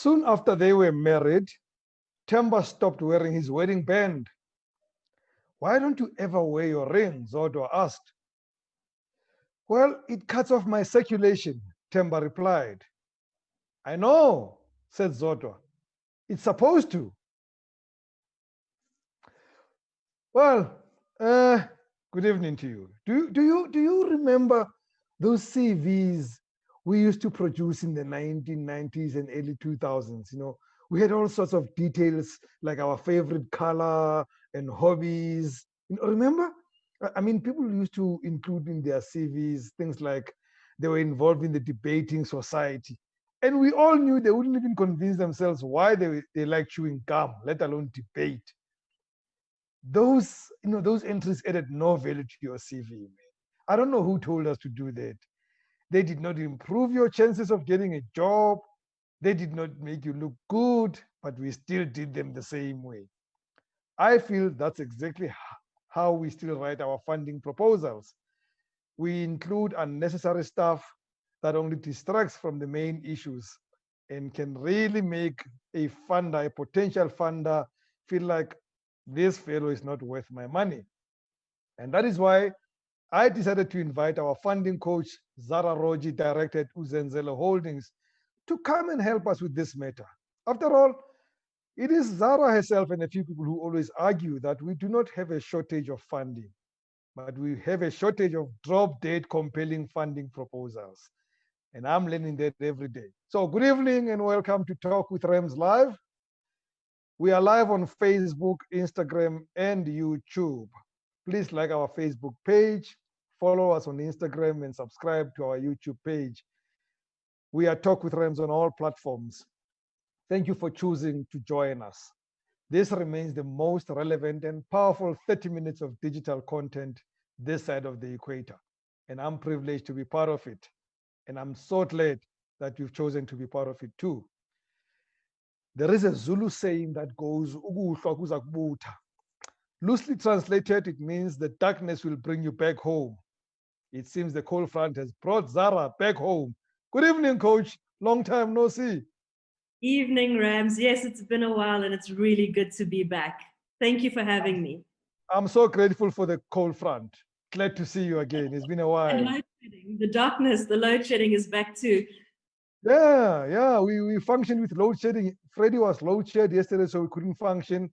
Soon after they were married, Temba stopped wearing his wedding band. Why don't you ever wear your ring? Zodwa asked. Well, it cuts off my circulation, Temba replied. I know, said Zodwa. It's supposed to. Well, good evening to you. Do you remember those CVs we used to produce in the 1990s and early 2000s? We had all sorts of details like our favorite color and hobbies. Remember? I mean, people used to include in their CVs things like they were involved in the debating society. And we all knew they wouldn't even convince themselves why they like chewing gum, let alone debate. Those entries added no value to your CV, man. I don't know who told us to do that. They did not improve your chances of getting a job. They did not make you look good, but we still did them the same way. I feel that's exactly how we still write our funding proposals. We include unnecessary stuff that only distracts from the main issues and can really make a funder, a potential funder, feel like this fellow is not worth my money. And that is why I decided to invite our funding coach, Zahra Rawjee, director at Uzenzele Holdings, to come and help us with this matter. After all, it is Zahra herself and a few people who always argue that we do not have a shortage of funding, but we have a shortage of drop-dead compelling funding proposals. And I'm learning that every day. So good evening and welcome to Talk with Rams Live. We are live on Facebook, Instagram, and YouTube. Please like our Facebook page, follow us on Instagram, and subscribe to our YouTube page. We are Talk with Rams on all platforms. Thank you for choosing to join us. This remains the most relevant and powerful 30 minutes of digital content this side of the equator. And I'm privileged to be part of it. And I'm so glad that you've chosen to be part of it too. There is a Zulu saying that goes, "Ukuhlwa kuza kubutha." Loosely translated, it means the darkness will bring you back home. It seems the cold front has brought Zahra back home. Good evening, coach. Long time no see. Evening, Rams. Yes, it's been a while and it's really good to be back. Thank you for having me. I'm so grateful for the cold front. Glad to see you again. It's been a while. And load shedding, the darkness, the load shedding is back too. Yeah. We functioned with load shedding. Freddie was load shed yesterday, so we couldn't function.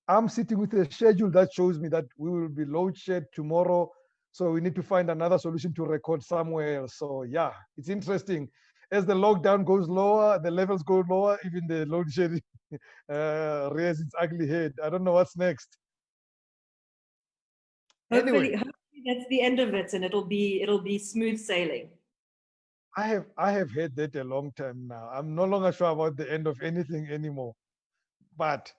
I'm sitting with a schedule that shows me that we will be load shed tomorrow. So we need to find another solution to record somewhere else. So yeah, it's interesting. As the lockdown goes lower, the levels go lower, even the load shedding rears its ugly head. I don't know what's next. Hopefully that's the end of it and it'll be smooth sailing. I have heard that a long time now. I'm no longer sure about the end of anything anymore. But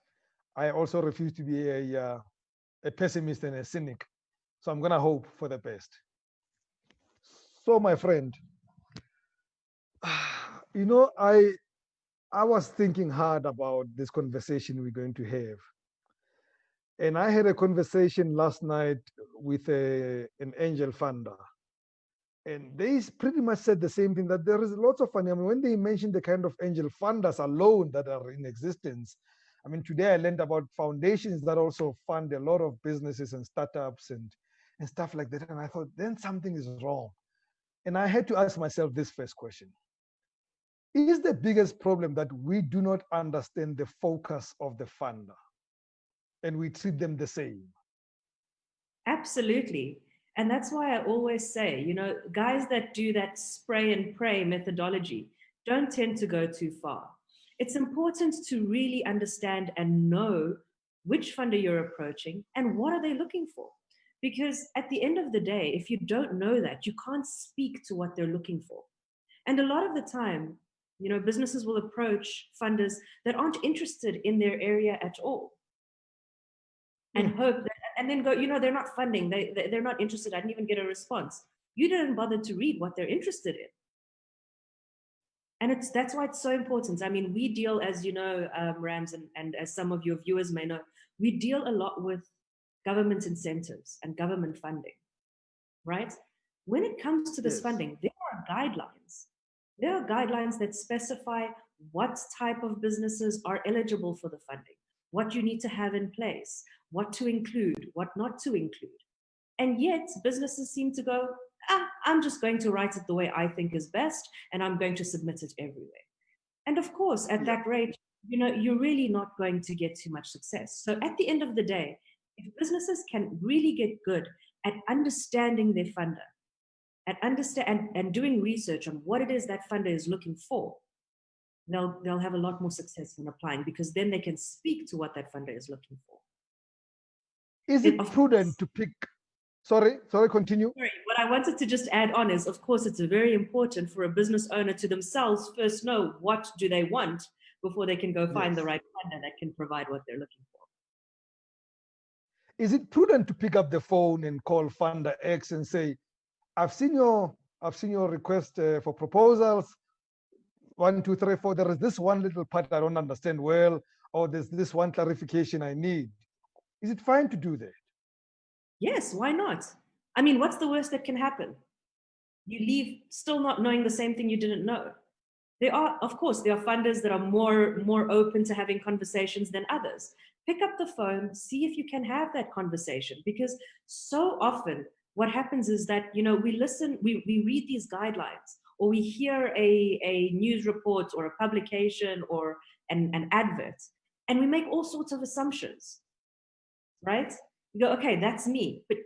I also refuse to be a pessimist and a cynic. So I'm gonna hope for the best. So my friend, I was thinking hard about this conversation we're going to have. And I had a conversation last night with an angel funder. And they pretty much said the same thing, that there is lots of funding. I mean, when they mentioned the kind of angel funders alone that are in existence, I mean, today I learned about foundations that also fund a lot of businesses and startups and stuff like that. And I thought, then something is wrong. And I had to ask myself this first question. Is the biggest problem that we do not understand the focus of the funder and we treat them the same? Absolutely. And that's why I always say, guys that do that spray and pray methodology don't tend to go too far. It's important to really understand and know which funder you're approaching and what are they looking for. Because at the end of the day, if you don't know that, you can't speak to what they're looking for. And a lot of the time, businesses will approach funders that aren't interested in their area at all and hope that, and then go, they're not funding, they're not interested, I didn't even get a response. You didn't bother to read what they're interested in. And that's why it's so important. I mean, we deal, as you know, Rams, and as some of your viewers may know, we deal a lot with government incentives and government funding, right? When it comes to this funding, there are guidelines. There are guidelines that specify what type of businesses are eligible for the funding, what you need to have in place, what to include, what not to include. And yet businesses seem to go, I'm just going to write it the way I think is best, and I'm going to submit it everywhere. And of course, at that rate, you're really not going to get too much success. So at the end of the day, if businesses can really get good at understanding their funder, at understand and doing research on what it is that funder is looking for, they'll have a lot more success when applying, because then they can speak to what that funder is looking for. Is it prudent to pick? Sorry, continue. Sorry, what I wanted to just add on is, of course, it's very important for a business owner to themselves first know what do they want before they can go find the right funder that can provide what they're looking for. Is it prudent to pick up the phone and call funder X and say, I've seen your request for proposals, 1, 2, 3, 4. There is this one little part I don't understand well, or there's this one clarification I need. Is it fine to do that? Yes, why not? I mean, what's the worst that can happen? You leave still not knowing the same thing you didn't know. There are, of course, there are funders that are more open to having conversations than others. Pick up the phone, see if you can have that conversation, because so often what happens is that, we listen, we read these guidelines, or we hear a news report or a publication or an advert, and we make all sorts of assumptions, right? You go, okay, that's me. But,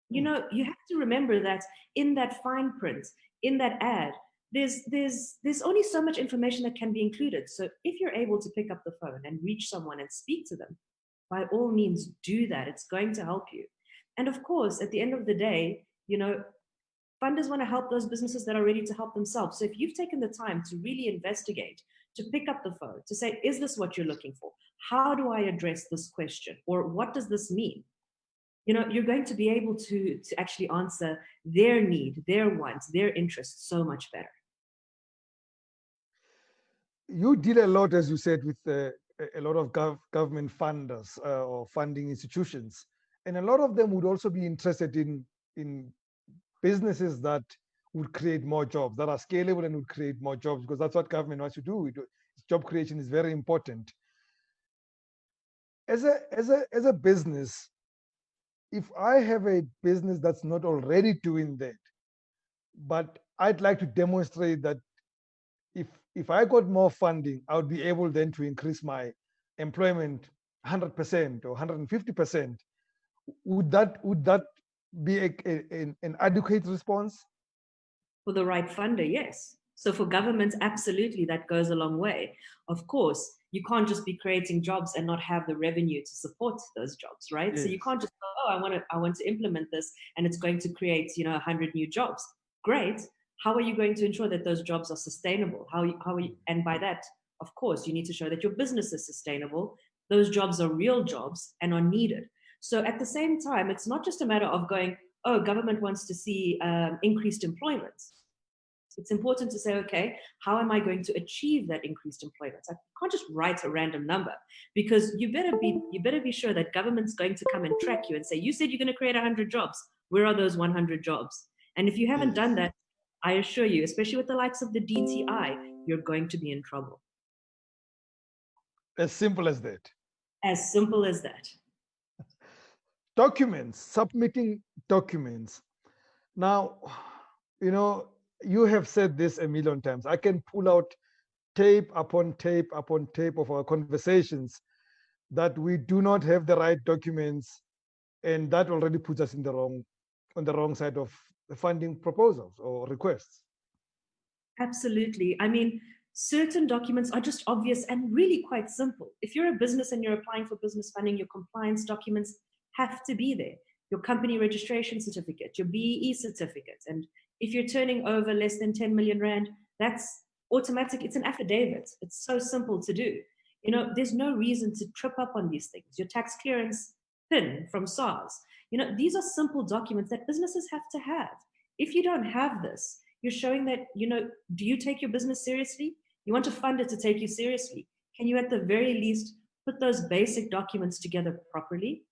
you have to remember that in that fine print, in that ad, there's only so much information that can be included. So if you're able to pick up the phone and reach someone and speak to them, by all means do that. It's going to help you. And of course, at the end of the day, funders want to help those businesses that are ready to help themselves. So if you've taken the time to really investigate, to pick up the phone, to say, is this what you're looking for? How do I address this question? Or what does this mean? You're going to be able to actually answer their need, their wants, their interests so much better. You deal a lot, as you said, with a lot of government funders or funding institutions. And a lot of them would also be interested in businesses that would create more jobs, that are scalable and would create more jobs, because that's what government wants to do. Job creation is very important. As a business, if I have a business that's not already doing that, but I'd like to demonstrate that if I got more funding, I would be able then to increase my employment 100% or 150%. Would that be an adequate response? For the right funder, yes. So for governments, absolutely, that goes a long way. Of course, you can't just be creating jobs and not have the revenue to support those jobs, right? Yes. So you can't just go, I want to implement this and it's going to create, 100 new jobs. Great. How are you going to ensure that those jobs are sustainable? And by that, of course, you need to show that your business is sustainable. Those jobs are real jobs and are needed. So at the same time, it's not just a matter of going, government wants to see increased employment. It's important to say, okay, how am I going to achieve that increased employment? I can't just write a random number, because you better be sure that government's going to come and track you and say, you said you're going to create 100 jobs. Where are those 100 jobs? And if you haven't done that, I assure you, especially with the likes of the DTI, you're going to be in trouble. As simple as that. As simple as that. Documents, submitting documents. Now, you have said this a million times. I can pull out tape upon tape upon tape of our conversations that we do not have the right documents, and that already puts us on the wrong side of the funding proposals or requests. Absolutely. I mean, certain documents are just obvious and really quite simple. If you're a business and you're applying for business funding, your compliance documents have to be there. Your company registration certificate, your BEE certificate. And if you're turning over less than 10 million Rand, that's automatic. It's an affidavit. It's so simple to do. There's no reason to trip up on these things. Your tax clearance PIN from SARS. These are simple documents that businesses have to have. If you don't have this, you're showing that, do you take your business seriously? You want a funder to take you seriously. Can you at the very least put those basic documents together properly?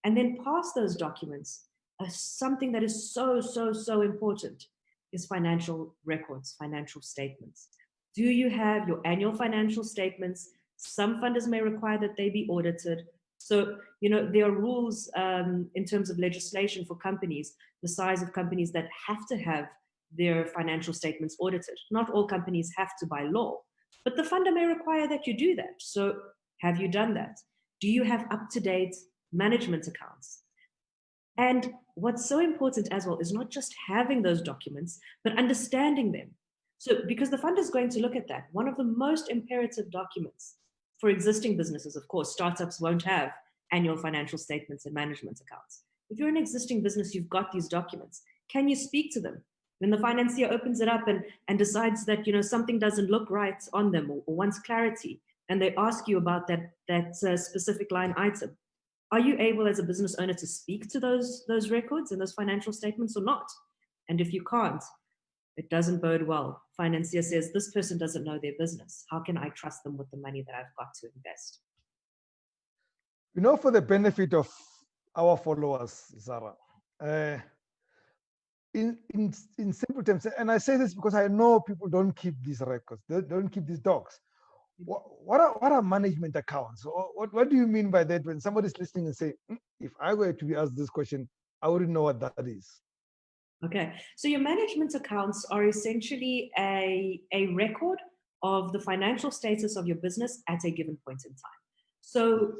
And then pass those documents. Something that is so, so, so important is financial records, financial statements. Do you have your annual financial statements? Some funders may require that they be audited. So, there are rules in terms of legislation for companies, the size of companies that have to have their financial statements audited. Not all companies have to by law, but the funder may require that you do that. So have you done that? Do you have up-to-date management accounts? And what's so important as well is not just having those documents, but understanding them. So because the fund is going to look at that, one of the most imperative documents for existing businesses, of course, startups won't have annual financial statements and management accounts. If you're an existing business, you've got these documents. Can you speak to them? When the financier opens it up and decides that something doesn't look right on them or wants clarity, and they ask you about that specific line item, are you able as a business owner to speak to those records and those financial statements or not? And if you can't, it doesn't bode well. Financier says, this person doesn't know their business. How can I trust them with the money that I've got to invest? For the benefit of our followers, Zahra, in simple terms, and I say this because I know people don't keep these records, they don't keep these docs. What are management accounts? What do you mean by that when somebody's listening and say, if I were to be asked this question, I wouldn't know what that is? Okay, so your management accounts are essentially a record of the financial status of your business at a given point in time. So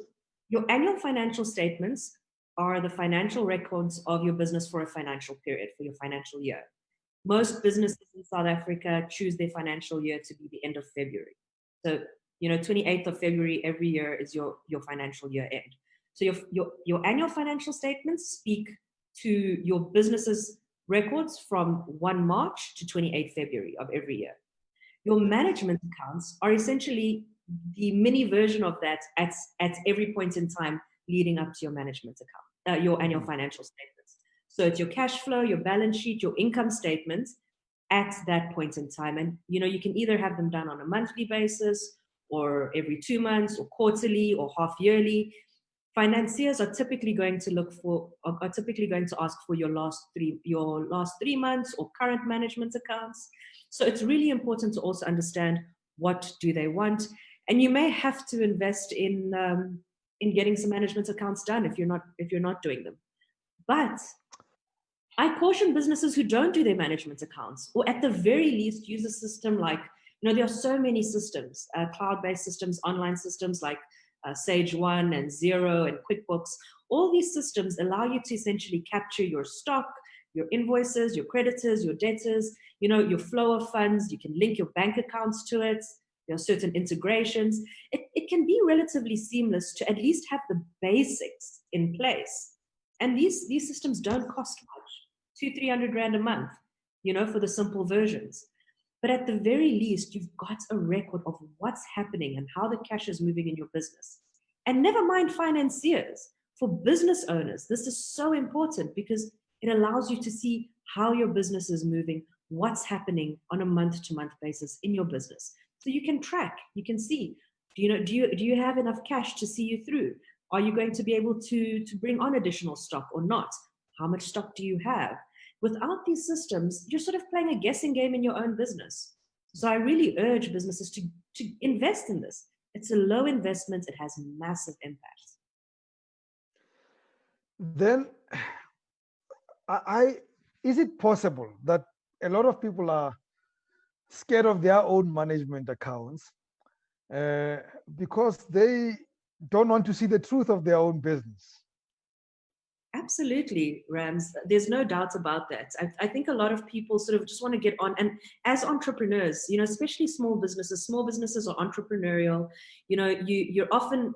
your annual financial statements are the financial records of your business for a financial period, for your financial year. Most businesses in South Africa choose their financial year to be the end of February. So, 28th of February every year is your financial year end. So your annual financial statements speak to your business's records from 1 March to 28th February of every year. Your management accounts are essentially the mini version of that at every point in time leading up to your management account, your annual financial statements. So it's your cash flow, your balance sheet, your income statement at that point in time. And you can either have them done on a monthly basis or every 2 months or quarterly or half yearly. Financiers are typically going to ask for your last 3 months or current management accounts. So it's really important to also understand what do they want. And you may have to invest in getting some management accounts done if you're not doing them. But I caution businesses who don't do their management accounts, or at the very least use a system like, there are so many systems, cloud-based systems, online systems like Sage One and Xero and QuickBooks. All these systems allow you to essentially capture your stock, your invoices, your creditors, your debtors, your flow of funds. You can link your bank accounts to it. There are certain integrations. It can be relatively seamless to at least have the basics in place. And these systems don't cost much, 200-300 rand a month, for the simple versions. But at the very least, you've got a record of what's happening and how the cash is moving in your business. And never mind financiers. For business owners, this is so important because it allows you to see how your business is moving, what's happening on a month-to-month basis in your business. So you can track, you can see, do you have enough cash to see you through? Are you going to be able to bring on additional stock or not? How much stock do you have? Without these systems, you're sort of playing a guessing game in your own business. So I really urge businesses to invest in this. It's a low investment. It has massive impact. Then, is it possible that a lot of people are scared of their own management accounts because they don't want to see the truth of their own business? Absolutely, Rams. There's no doubt about that. I think a lot of people sort of just want to get on. And as entrepreneurs, especially small businesses are entrepreneurial. You're often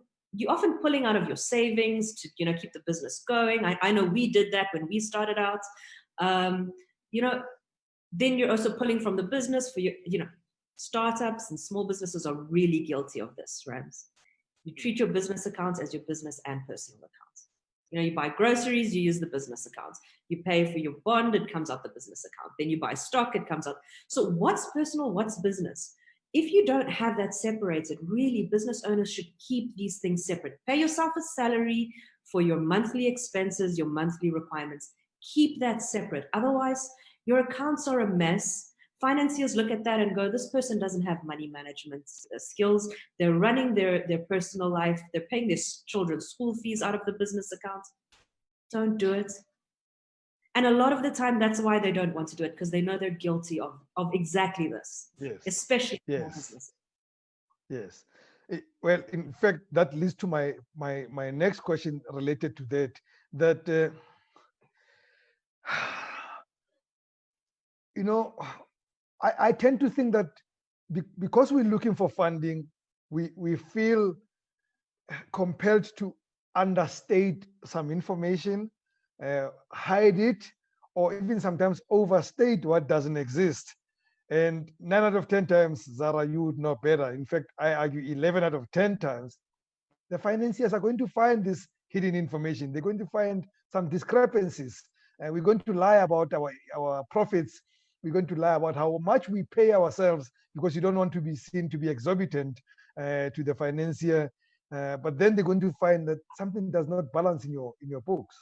pulling out of your savings to, keep the business going. I know we did that when we started out. Then you're also pulling from the business for your, startups and small businesses are really guilty of this, Rams. You treat your business accounts as your business and personal accounts. You buy groceries, you use the business account. You pay for your bond, it comes out the business account. Then you buy stock, it comes out. So what's personal, what's business? If you don't have that separated, really business owners should keep these things separate. Pay yourself a salary for your monthly expenses, your monthly requirements. Keep that separate. Otherwise, your accounts are a mess. Financiers look at that and go, this person doesn't have money management skills. They're running their personal life. They're paying their children's school fees out of the business account. Don't do it. And a lot of the time, that's why they don't want to do it, because they know they're guilty of exactly this, Yes. especially small Yes. business. Yes. Well, in fact, that leads to my next question related to that. That you know, I tend to think that because we're looking for funding, we feel compelled to understate some information, hide it, or even sometimes overstate what doesn't exist. And 9 out of 10 times, Zahra, you would know better. In fact, I argue 11 out of 10 times, the financiers are going to find this hidden information. They're going to find some discrepancies. And we're going to lie about our profits. We're going to lie about how much we pay ourselves because you don't want to be seen to be exorbitant to the financier. But then they're going to find that something does not balance in your books.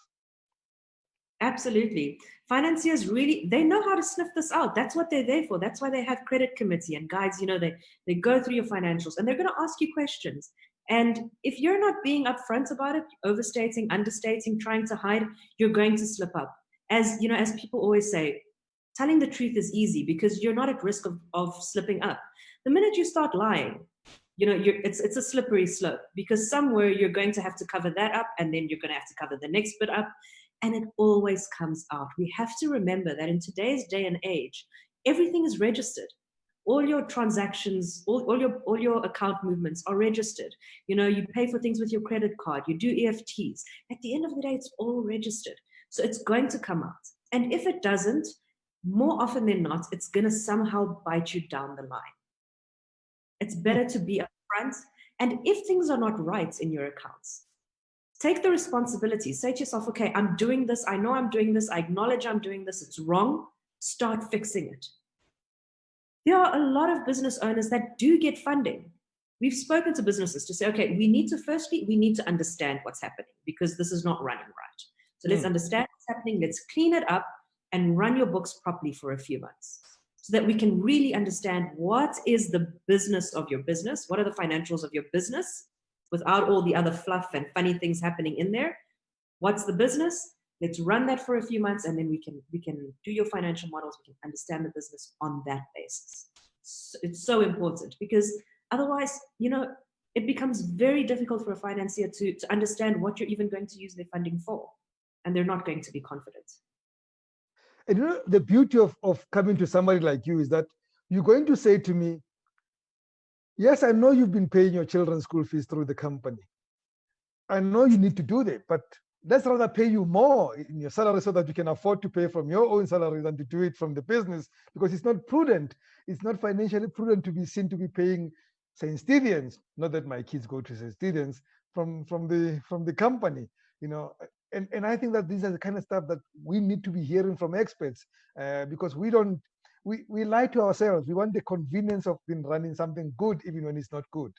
Absolutely. Financiers really, they know how to sniff this out. That's what they're there for. That's why they have credit committee and guides, they go through your financials and they're going to ask you questions. And if you're not being upfront about it, overstating, understating, trying to hide, you're going to slip up. As people always say, telling the truth is easy because you're not at risk of slipping up. The minute you start lying, it's a slippery slope, because somewhere you're going to have to cover that up, and then you're going to have to cover the next bit up, and it always comes out. We have to remember that in today's day and age, everything is registered. All your transactions, all your account movements are registered. You pay for things with your credit card, you do EFTs. At the end of the day, it's all registered. So it's going to come out. And if it doesn't, more often than not, it's going to somehow bite you down the line. It's better to be upfront. And if things are not right in your accounts, take the responsibility. Say to yourself, okay, I'm doing this. I know I'm doing this. I acknowledge I'm doing this. It's wrong. Start fixing it. There are a lot of business owners that do get funding. We've spoken to businesses to say, okay, we need to understand what's happening, because this is not running right. So let's understand what's happening. Let's clean it up and run your books properly for a few months, so that we can really understand what is the business of your business. What are the financials of your business without all the other fluff and funny things happening in there? What's the business? Let's run that for a few months, and then we can do your financial models. We can understand the business on that basis. So it's so important, because otherwise, it becomes very difficult for a financier to understand what you're even going to use their funding for, and they're not going to be confident. And the beauty of coming to somebody like you is that you're going to say to me, yes, I know you've been paying your children's school fees through the company. I know you need to do that, but let's rather pay you more in your salary so that you can afford to pay from your own salary than to do it from the business, because it's not prudent. It's not financially prudent to be seen to be paying St. Stephen's. Not that my kids go to St. Stephen's, from the company, And I think that these are the kind of stuff that we need to be hearing from experts, because we lie to ourselves. We want the convenience of being running something good even when it's not good.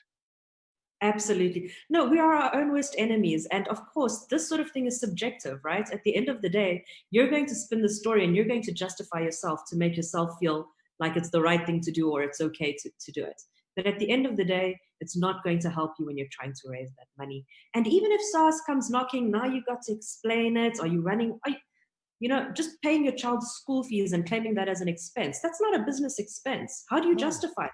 Absolutely. No, we are our own worst enemies. And of course, this sort of thing is subjective, right? At the end of the day, you're going to spin the story and you're going to justify yourself to make yourself feel like it's the right thing to do, or it's okay to do it. But at the end of the day, it's not going to help you when you're trying to raise that money. And even if SARS comes knocking, now you've got to explain it. Are you running? Just paying your child's school fees and claiming that as an expense. That's not a business expense. How do you justify it?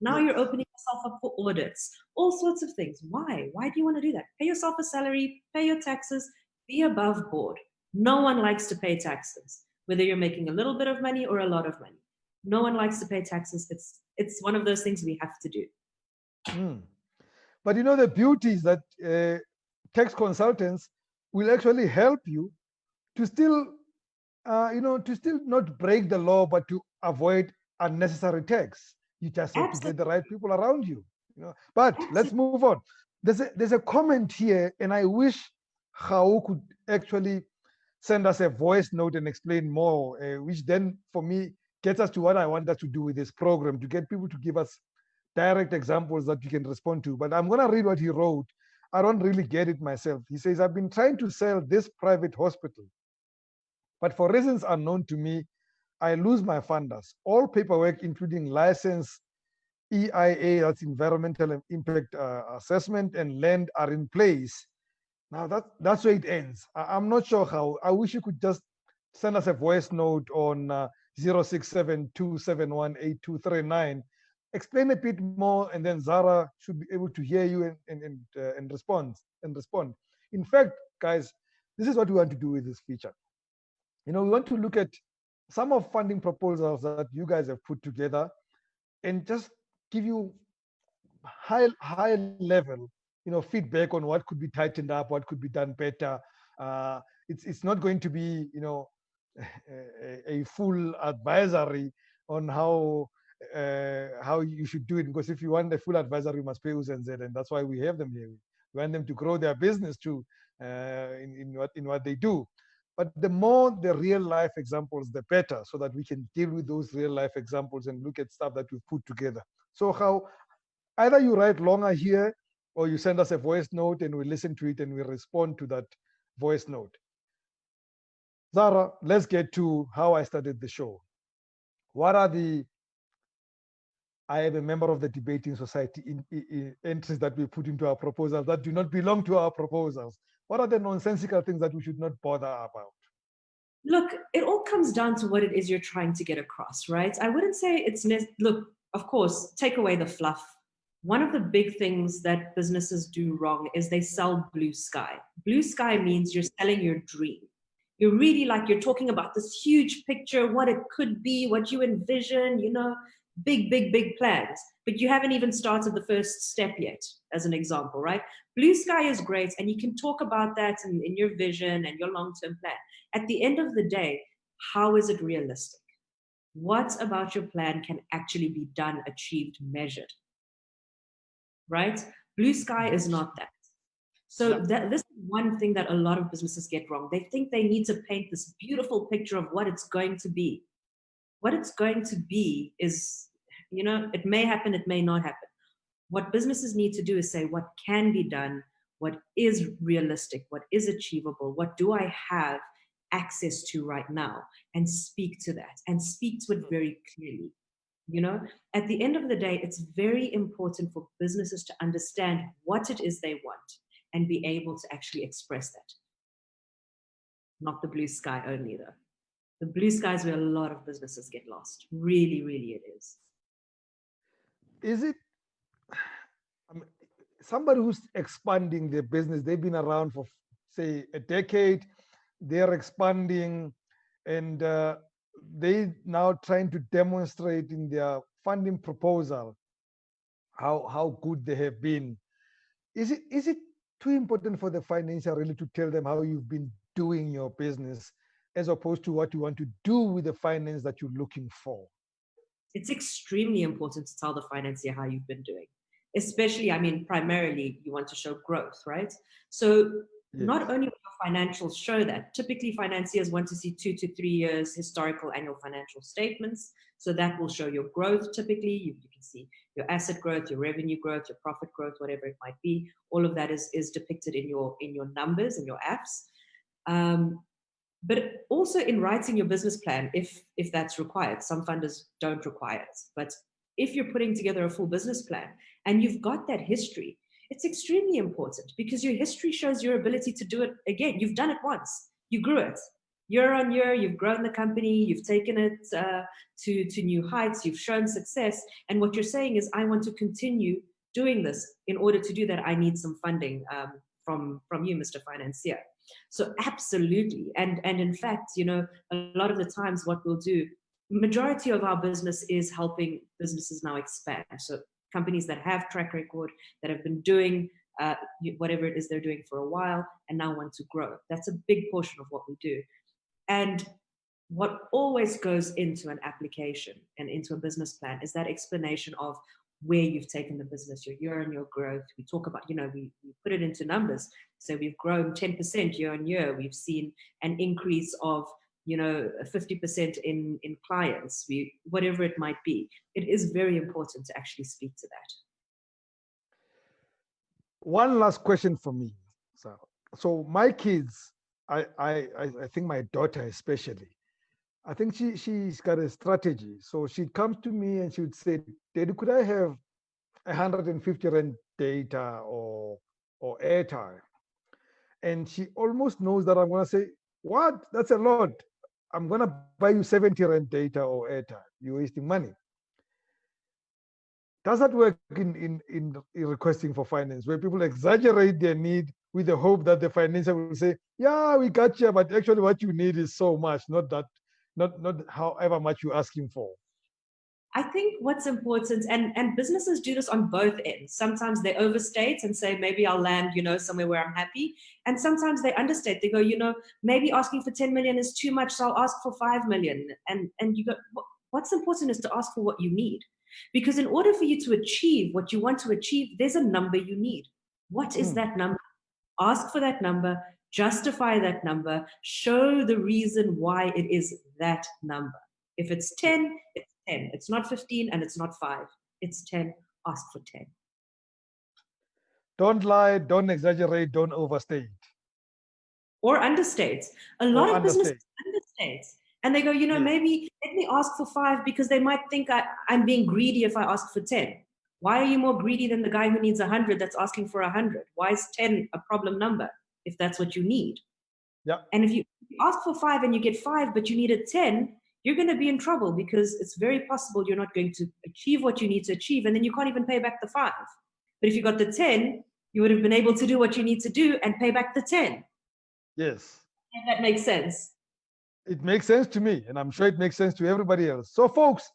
Now you're opening yourself up for audits, all sorts of things. Why? Why do you want to do that? Pay yourself a salary, pay your taxes, be above board. No one likes to pay taxes, whether you're making a little bit of money or a lot of money. No one likes to pay taxes. It's one of those things we have to do. But the beauty is that tax consultants will actually help you to still, to still not break the law, but to avoid unnecessary tax. You just have to get the right people around you. But let's move on. There's a comment here, and I wish Khao could actually send us a voice note and explain more, which then for me gets us to what I want us to do with this program, to get people to give us direct examples that you can respond to. But I'm going to read what he wrote. I don't really get it myself. He says, I've been trying to sell this private hospital, but for reasons unknown to me, I lose my funders. All paperwork, including license, EIA, that's environmental impact assessment, and land are in place. Now that's where it ends. I'm not sure how. I wish you could just send us a voice note on 0672718239. Explain a bit more, and then Zahra should be able to hear you and respond. In fact, guys, this is what we want to do with this feature. We want to look at some of funding proposals that you guys have put together and just give you high level feedback on what could be tightened up, what could be done better. It's not going to be a full advisory on how you should do it, because if you want a full advisory, you must pay UZNZ, and that's why we have them here. We want them to grow their business too, in what they do. But the more the real life examples, the better, so that we can deal with those real life examples and look at stuff that we've put together. So how either you write longer here, or you send us a voice note and we listen to it and we respond to that voice note. Zahra, let's get to how I started the show. What are I am a member of the debating society in entries that we put into our proposals that do not belong to our proposals. What are the nonsensical things that we should not bother about? Look, it all comes down to what it is you're trying to get across, right? I wouldn't say it's, look, of course, take away the fluff. One of the big things that businesses do wrong is they sell blue sky. Blue sky means you're selling your dream. You're really you're talking about this huge picture, what it could be, what you envision, big plans, but you haven't even started the first step yet, as an example, right? Blue sky is great, and you can talk about that in your vision and your long-term plan. At the end of the day, how is it realistic? What about your plan can actually be done, achieved, measured? Right? Blue sky is not that. So this is one thing that a lot of businesses get wrong. They think they need to paint this beautiful picture of what it's going to be. What it's going to be is, it may happen, it may not happen. What businesses need to do is say what can be done, what is realistic, what is achievable, what do I have access to right now, and speak to that, and speak to it very clearly. At the end of the day, it's very important for businesses to understand what it is they want and be able to actually express that. Not the blue sky only, though. The blue sky is where a lot of businesses get lost. Really, really it is. Is it somebody who's expanding their business? They've been around for, say, a decade. They're expanding, and they now trying to demonstrate in their funding proposal how good they have been. Is it too important for the financier really to tell them how you've been doing your business, as opposed to what you want to do with the finance that you're looking for? It's extremely important to tell the financier how you've been doing. Especially, primarily you want to show growth, right? So yes. Not only will your financials show that, typically financiers want to see 2 to 3 years historical annual financial statements. So that will show your growth. Typically, you can see your asset growth, your revenue growth, your profit growth, whatever it might be. All of that is depicted in your numbers, in your apps. But also in writing your business plan, if that's required. Some funders don't require it. But if you're putting together a full business plan and you've got that history, it's extremely important, because your history shows your ability to do it again. You've done it once. You grew it. Year on year, you've grown the company. You've taken it to new heights. You've shown success. And what you're saying is, I want to continue doing this. In order to do that, I need some funding from you, Mr. Financier. So absolutely. And in fact, a lot of the times what we'll do, majority of our business is helping businesses now expand. So companies that have track record, that have been doing whatever it is they're doing for a while and now want to grow. That's a big portion of what we do. And what always goes into an application and into a business plan is that explanation of where you've taken the business, your year-on-year growth. We talk about, we put it into numbers. So we've grown 10% year on year. We've seen an increase of 50% in clients, whatever it might be. It is very important to actually speak to that. One last question for me. So my kids, I think my daughter especially, I think she's got a strategy. So she'd come to me and she would say, Daddy, could I have 150 rand data or airtime? And she almost knows that I'm gonna say, what? That's a lot. I'm gonna buy you 70 rand data or airtime. You're wasting money. Does that work in requesting for finance, where people exaggerate their need with the hope that the financier will say, yeah, we got you, but actually what you need is so much, not that, not however much you're asking for. I think what's important, and businesses do this on both ends. Sometimes they overstate and say, maybe I'll land, somewhere where I'm happy. And sometimes they understate. They go, maybe asking for 10 million is too much, so I'll ask for 5 million. And you go, what's important is to ask for what you need. Because in order for you to achieve what you want to achieve, there's a number you need. What is that number? Ask for that number, justify that number, show the reason why it is that number. If it's 10, it's 10. It's not 15 and it's not 5. It's 10. Ask for 10. Don't lie, don't exaggerate, don't overstate. Or understate. A lot of businesses understate. And they go, maybe let me ask for 5 because they might think I'm being greedy if I ask for 10. Why are you more greedy than the guy who needs 100 that's asking for 100? Why is 10 a problem number if that's what you need? Yeah. And if you ask for 5 and you get 5, but you needed 10, you're going to be in trouble because it's very possible you're not going to achieve what you need to achieve, and then you can't even pay back the 5. But if you got the 10, you would have been able to do what you need to do and pay back the 10. Yes. And that makes sense. It makes sense to me, and I'm sure it makes sense to everybody else. So, folks,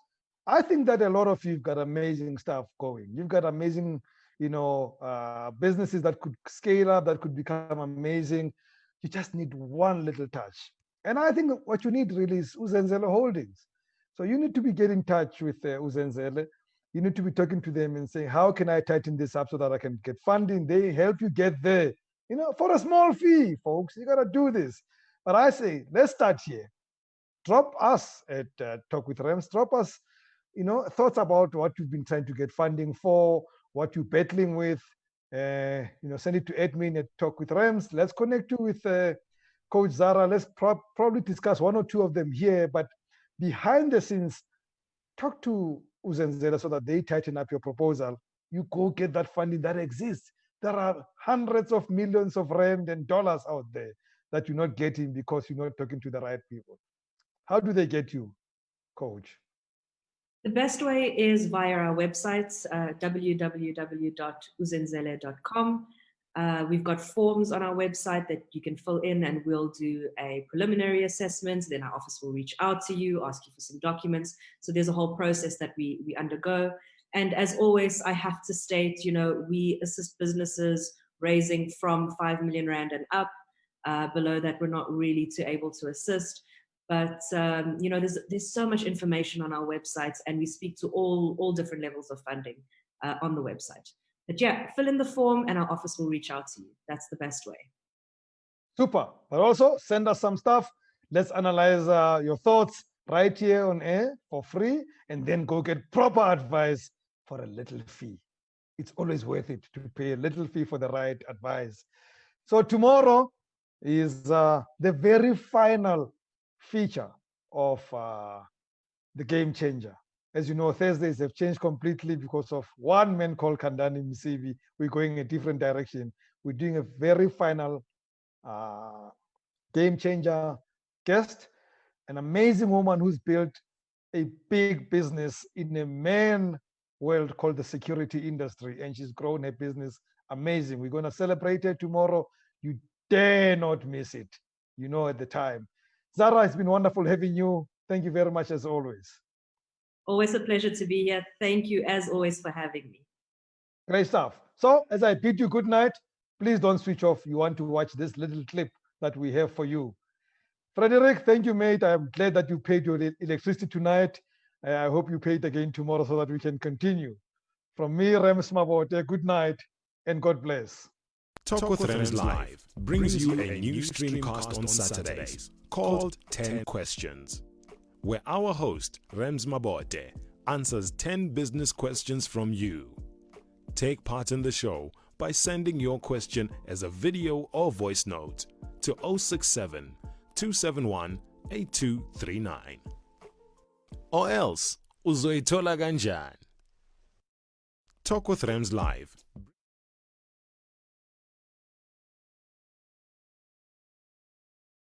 I think that a lot of you've got amazing stuff going. You've got amazing, businesses that could scale up, that could become amazing. You just need one little touch. And I think what you need really is Uzenzele Holdings. So you need to be getting in touch with Uzenzele. You need to be talking to them and saying, how can I tighten this up so that I can get funding? They help you get there, for a small fee, folks. You got to do this. But I say, let's start here. Drop us at Talk with Rems. Drop us, thoughts about what you've been trying to get funding for, what you're battling with. Send it to admin at Talk with Rems. Let's connect you with Coach Zahra. Let's probably discuss one or two of them here, but behind the scenes, talk to Uzenzele so that they tighten up your proposal. You go get that funding that exists. There are hundreds of millions of rand and dollars out there that you're not getting because you're not talking to the right people. How do they get you, Coach? The best way is via our websites, www.uzenzele.com. We've got forms on our website that you can fill in, and we'll do a preliminary assessment. Then our office will reach out to you, ask you for some documents. So there's a whole process that we undergo. And as always, I have to state, we assist businesses raising from 5 million rand and up. Below that, we're not really too able to assist. But there's so much information on our websites, and we speak to all different levels of funding on the website. But yeah, fill in the form and our office will reach out to you. That's the best way. Super. But also send us some stuff. Let's analyze your thoughts right here on air for free, and then go get proper advice for a little fee. It's always worth it to pay a little fee for the right advice. So tomorrow is the very final feature of the Game Changer. As you know, Thursdays have changed completely because of one man called Kandani Msibi. We're going a different direction. We're doing a very final Game Changer guest, an amazing woman who's built a big business in a man world called the security industry, and she's grown her business amazing. We're going to celebrate her tomorrow. You dare not miss it. At the time. Zahra, it's been wonderful having you. Thank you very much as always. Always a pleasure to be here. Thank you as always for having me. Great stuff. So as I bid you good night, please don't switch off. You want to watch this little clip that we have for you. Frederick, thank you, mate. I'm glad that you paid your electricity tonight. I hope you pay it again tomorrow so that we can continue. From me, Rems Mabote, good night and God bless. Talk with Rems Live brings you a new streamcast on Saturdays called 10 Questions, where our host, Rems Mabote, answers 10 business questions from you. Take part in the show by sending your question as a video or voice note to 067 271 8239. Or else, uzoitola kanjani? Talk with Rams Live